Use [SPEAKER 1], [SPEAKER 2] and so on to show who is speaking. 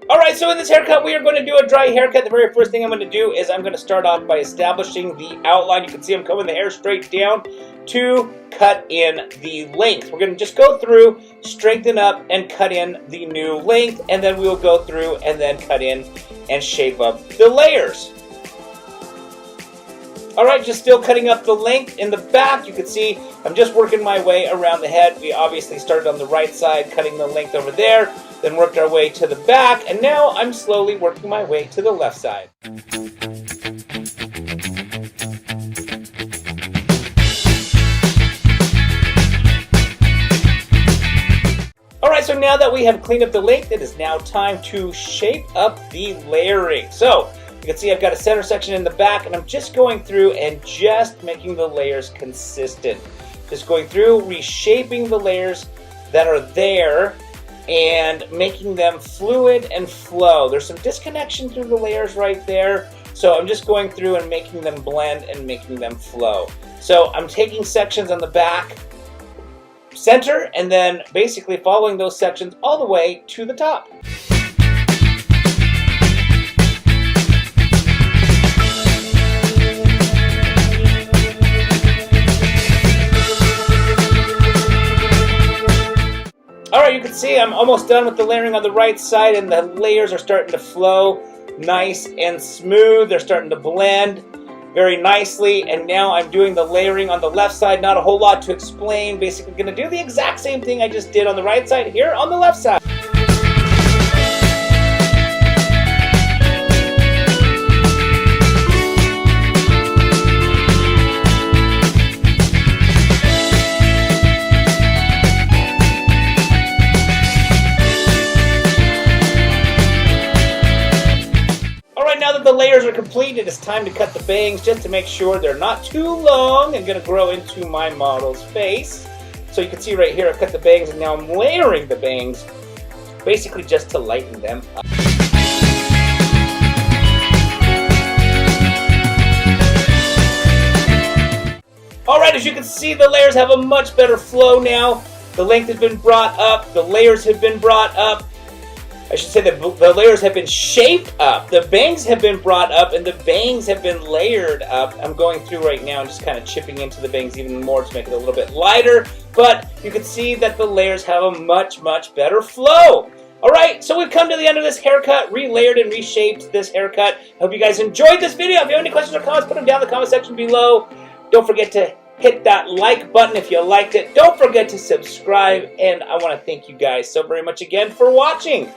[SPEAKER 1] Alright, so in this haircut we are going to do a dry haircut. The very first thing I'm going to do is I'm going to start off by establishing the outline. You can see I'm combing the hair straight down to cut in the length. We're going to just go through, straighten up, and cut in the new length, and then we'll go through and then cut in and shape up the layers. Alright, just still cutting up the length in the back. You can see I'm just working my way around the head. We obviously started on the right side, cutting the length over there, then worked our way to the back, and now I'm slowly working my way to the left side. Alright, so now that we have cleaned up the length, it is now time to shape up the layering. So, you can see I've got a center section in the back, and I'm just going through and just making the layers consistent. Just going through, reshaping the layers that are there, and making them fluid and flow. There's some disconnection through the layers right there, so I'm just going through and making them blend and making them flow. So I'm taking sections on the back, center, and then basically following those sections all the way to the top. Alright, you can see I'm almost done with the layering on the right side, and the layers are starting to flow nice and smooth. They're starting to blend very nicely, and now I'm doing the layering on the left side. Not a whole lot to explain. Basically going to do the exact same thing I just did on the right side here on the left side. Now that the layers are complete, it is time to cut the bangs just to make sure they're not too long and going to grow into my model's face. So you can see right here I've cut the bangs, and now I'm layering the bangs basically just to lighten them up. Alright, as you can see, the layers have a much better flow now. The length has been brought up, the layers have been brought up. I should say that the layers have been shaped up. The bangs have been brought up, and the bangs have been layered up. I'm going through right now and just kind of chipping into the bangs even more to make it a little bit lighter. But you can see that the layers have a much, much better flow. Alright, so we've come to the end of this haircut, re-layered and reshaped this haircut. I hope you guys enjoyed this video. If you have any questions or comments, put them down in the comment section below. Don't forget to hit that like button if you liked it. Don't forget to subscribe, and I want to thank you guys so very much again for watching.